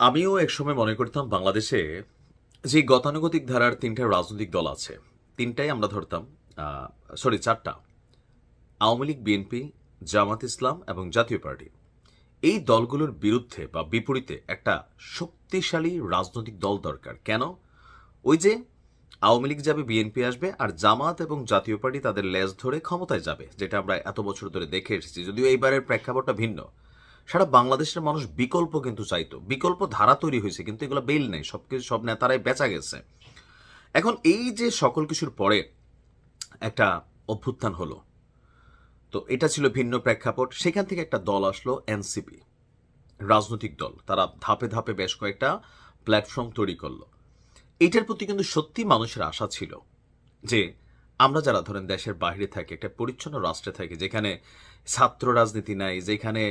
আমিও একসময় মনে করতাম বাংলাদেশে যে গতানুগতিক ধারার তিনটা রাজনৈতিক দল আছে, তিনটাই আমরা ধরতাম, চারটা: আওয়ামী লীগ, বিএনপি, জামাত ইসলাম এবং জাতীয় পার্টি। এই দলগুলোর বিরুদ্ধে বা বিপরীতে একটা শক্তিশালী রাজনৈতিক দল দরকার। কেন? ওই যে আওয়ামী লীগ যাবে, বিএনপি আসবে, আর জামাত এবং জাতীয় পার্টি তাদের লেজ ধরে ক্ষমতায় যাবে, যেটা আমরা এত বছর ধরে দেখে এসেছি। যদিও এইবারের প্রেক্ষাপটটা ভিন্ন। সারা বাংলাদেশের মানুষ বিকল্প কিন্তু চাইতো, বিকল্প ধারা তৈরি হয়েছে, কিন্তু এগুলো বেল নেই, সবকিছু সব নেতারাই বেচা গেছে। এখন এই যে সকল কিছুর পরে একটা অভ্যুত্থান হলো, তো এটা ছিল ভিন্ন প্রেক্ষাপট। সেখান থেকে একটা দল আসলো এনসিপি, রাজনৈতিক দল। তারা ধাপে ধাপে বেশ কয়েকটা প্ল্যাটফর্ম তৈরি করলো। এটার প্রতি কিন্তু সত্যি মানুষের আশা ছিল যে আমরা যারা ধরেন দেশের বাইরে থাকি, একটা পরিচ্ছন্ন রাষ্ট্রে থাকি, যেখানে ছাত্র রাজনীতি নাই, যেখানে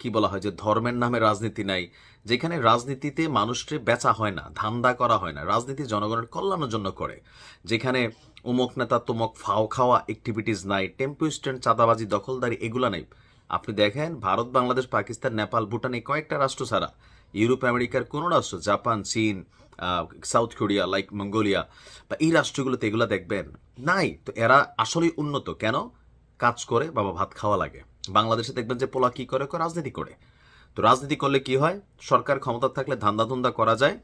কি বলা হয় যে ধর্মের নামে রাজনীতি নাই, যেখানে রাজনীতিতে মানুষকে বেচা হয় না, ধান্দা করা হয় না, রাজনীতি জনগণের কল্যাণের জন্য করে, যেখানে উমক নেতা তুমক ফাও খাওয়া অ্যাক্টিভিটিস নাই, টেম্পো স্ট্যান্ড, চাঁদাবাজি, দখলদারি, এগুলা নাই। আপনি দেখেন ভারত, বাংলাদেশ, পাকিস্তান, নেপাল, ভুটান, এই কয়েকটা রাষ্ট্র ছাড়া ইউরোপ আমেরিকার কোনো রাষ্ট্র, জাপান, চীন, সাউথ কোরিয়া, লাইক মঙ্গোলিয়া, বা এই রাষ্ট্রগুলোতে এগুলো দেখবেন নাই। তো এরা আসলেই উন্নত কেন? কাজ করে বাবা ভাত খাওয়া লাগে। বাংলাদেশে দেখবেন যে পোলা কি করে, রাজনীতি করে। তো রাজনীতি করলে কি হয়? সরকার ক্ষমতা থাকলে ধান্দা ধুন্দা করা যায়,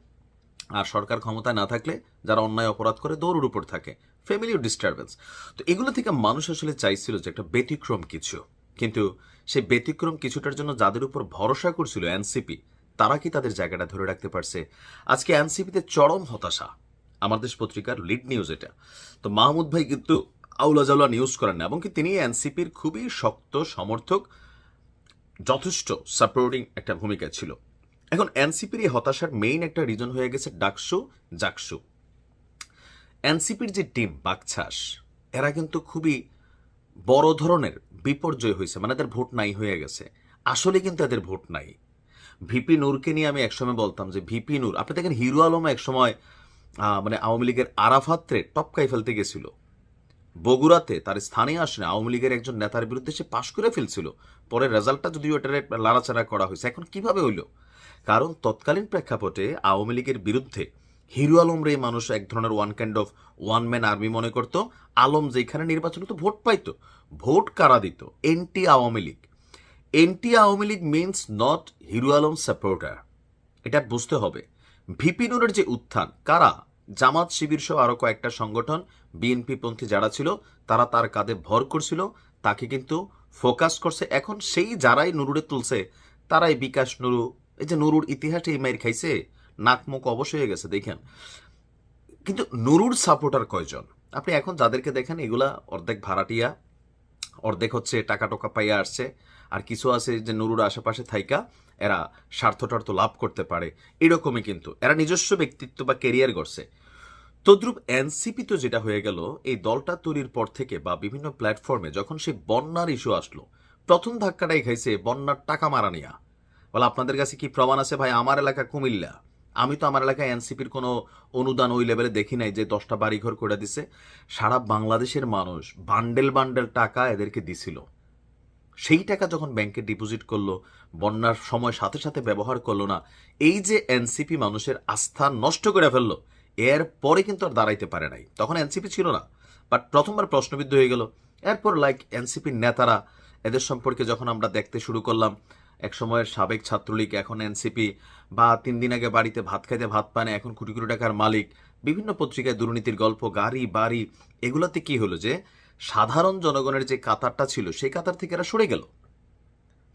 আর সরকার ক্ষমতায় না থাকলে যারা অন্যায় অপরাধ করে দৌড়ের উপর থাকে, ফ্যামিলির ডিস্টারবেন্স। তো এগুলো থেকে মানুষ আসলে চাইছিল যে একটা ব্যতিক্রম কিছু। কিন্তু সেই ব্যতিক্রম কিছুটার জন্য যাদের উপর ভরসা করছিল এনসিপি, তারা কি তাদের জায়গাটা ধরে রাখতে পারছে? আজকে এনসিপিতে চরম হতাশা। আমার দেশ পত্রিকার লিড নিউজ এটা। তো মাহমুদ ভাই কিন্তু আউলা জাউলা নিউজ করেন না, এবং কি তিনি এনসিপির খুবই শক্ত সমর্থক, যথেষ্ট সাপোর্টিং একটা ভূমিকা ছিল। এখন এনসিপির এই হতাশার মেইন একটা রিজন হয়ে গেছে ডাকসু, জাকসু। এনসিপির যে টিম বাকছাস, এরা কিন্তু খুবই বড় ধরনের বিপর্যয় হয়েছে, মানে এদের ভোট নাই হয়ে গেছে। আসলে কিন্তু এদের ভোট নাই। ভিপি নূরকে নিয়ে আমি একসময় বলতাম যে ভিপি নূর, আপনি দেখেন হিরো আলম একসময় মানে আওয়ামী লীগের আরাফাত্রে টপকাই ফেলতে গেছিল। বগুড়াতে তার স্থানীয় আসনে আওয়ামী লীগের একজন নেতার বিরুদ্ধে সে পাশ করে ফেলছিল। পরে রেজাল্টটা যদিও এটার লাড়াচাড়া করা হয়েছে। এখন কিভাবে হইল? কারণ তৎকালীন প্রেক্ষাপটে আওয়ামী লীগের বিরুদ্ধে হিরো আলম রে মানুষ এক ধরনের one kind of one man army মনে করত। আলম যেখানে নির্বাচন হতো ভোট পাইতো। ভোট কারা দিত? Anti Awami League. Anti Awami League means not hero Alam supporter. এটা বুঝতে হবে। ভিপি নুরের যে উত্থান, কারা? জামাত, শিবির সহ আরো কয়েকটা সংগঠন, বিএনপি পন্থী যারা ছিল, তারা তার কাঁধে ভর করছিল, তাকে কিন্তু ফোকাস করছে। এখন সেই যারাই নুরুরে তুলছে, তারাই বিকাশ নুরু। এই যে নুরুর ইতিহাসে এই মাইর খাইছে, নাক মুখ অবশ্য হয়ে গেছে দেখেন। কিন্তু নুরুর সাপোর্টার কয়জন? আপনি এখন যাদেরকে দেখেন, এগুলা অর্ধেক ভাড়াটিয়া, অর্ধেক হচ্ছে টাকা টোকা পাইয়া আসছে, আর কিছু আছে যে নুরুর আশেপাশে থাইকা এরা স্বার্থটার্থ লাভ করতে পারে, এরকমই। কিন্তু এরা নিজস্ব ব্যক্তিত্ব বা কেরিয়ার গড়ছে। তদ্রুপ এনসিপি তো যেটা হয়ে গেল, এই দলটা তৈরির পর থেকে বা বিভিন্ন প্ল্যাটফর্মে যখন সেই বন্যার ইস্যু আসলো, প্রথম ধাক্কাটাই খাইছে বন্যার টাকা মারা নিয়া। বলে আপনাদের কাছে কি প্রমাণ আছে? ভাই, আমার এলাকা কুমিল্লা, আমি তো আমার এলাকায় এনসিপির কোনো অনুদান ওই লেভেলে দেখি নাই যে 10টা বাড়িঘর করে দিছে। সারা বাংলাদেশের মানুষ বান্ডেল বান্ডেল টাকা এদেরকে দিছিল। সেই টাকা যখন ব্যাংকে ডিপোজিট করলো, বন্যার সময় সাথে সাথে ব্যবহার করলো না, এই যে এনসিপি মানুষের আস্থা নষ্ট করে ফেললো, এর পরে কিন্তু আর দাঁড়াইতে পারে নাই। তখন এনসিপি ছিল না, বাট প্রথমবার প্রশ্নবিদ্ধ হয়ে গেল। এরপর লাইক এনসিপির নেতারা, এদের সম্পর্কে যখন আমরা দেখতে শুরু করলাম, এক সময়ের সাবেক ছাত্রলীগ, এখন এনসিপি, বা 3 দিন আগে বাড়িতে ভাত খাইতে ভাত পানে, এখন কোটি কোটি টাকার মালিক, বিভিন্ন পত্রিকায় দুর্নীতির গল্প, গাড়ি বাড়ি, এগুলাতে কি হলো যে সাধারণ জনগণের যে কাতারটা ছিল, সেই কাতার থেকে এরা সরে গেল।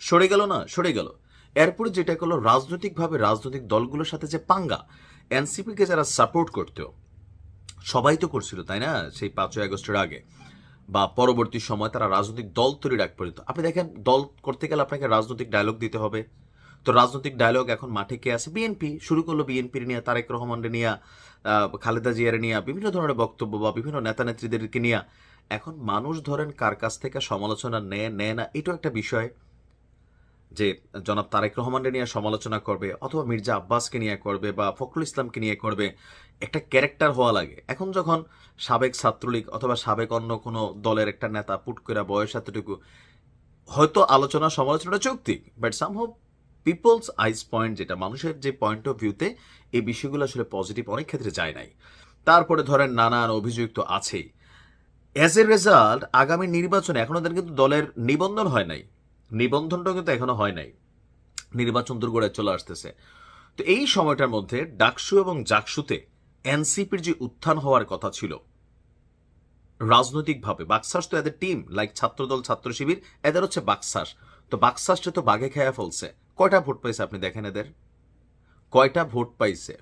সরে গেল না, সরে গেল। এরপরে যেটা করলো, রাজনৈতিকভাবে রাজনৈতিক দলগুলোর সাথে যে পাঙ্গা, এনসিপিকে যারা সাপোর্ট করতো, সবাই তো করছিল তাই না, সেই 5ই আগস্টের আগে বা পরবর্তী সময় তারা রাজনৈতিক দল তৈরির আগ পর্যন্ত। আপনি দেখেন, দল করতে গেলে আপনাকে রাজনৈতিক ডায়লগ দিতে হবে। তো রাজনৈতিক ডায়লগ এখন মাঠে কে আছে? বিএনপি শুরু করলো, বিএনপির নিয়ে, তারেক রহমানরে নিয়ে, খালেদা জিয়ারে নিয়ে, বিভিন্ন ধরনের বক্তব্য বা বিভিন্ন নেতা নেত্রীদেরকে নিয়ে। এখন মানুষ ধরেন কার কাছ থেকে সমালোচনা নেয় নেয় না, এটাও একটা বিষয়। যে জনাব তারেক রহমানকে নিয়ে সমালোচনা করবে, অথবা মির্জা আব্বাসকে নিয়ে করবে, বা ফখরুল ইসলামকে নিয়ে করবে, একটা ক্যারেক্টার হওয়া লাগে। এখন যখন সাবেক ছাত্রলীগ অথবা সাবেক অন্য কোনো দলের একটা নেতা পুট করে বয়স এতটুকু, হয়তো আলোচনা সমালোচনাটা যৌক্তিক, but somehow people's eyes point, যেটা মানুষের যে পয়েন্ট অফ ভিউতে এই বিষয়গুলো আসলে পজিটিভ অনেক ক্ষেত্রে যায় নাই। তারপরে ধরেন নানান অভিযোগ তো আছেই। অ্যাজ এ রেজাল্ট আগামী নির্বাচনে এখনো তাদের কিন্তু দলের নিবন্ধন হয় নাই, নিবন্ধনটাও কিন্তু এখনো হয় নাই, নির্বাচন দুর্গড়ায় চলে আসতেছে। তো এই সময়টার মধ্যে ডাকসু এবং জাকসুতে এনসিপির যে উত্থান হওয়ার কথা ছিল রাজনৈতিকভাবে, বাকশাস তো এদের টিম, লাইক ছাত্রদল ছাত্র শিবির, এদের হচ্ছে বাকশাস। তো বাকশাসটা তো বাঘে খেয়া ফেলছে। কয়টা ভোট পাইছে আপনি দেখেন, এদের কয়টা ভোট পাইছে?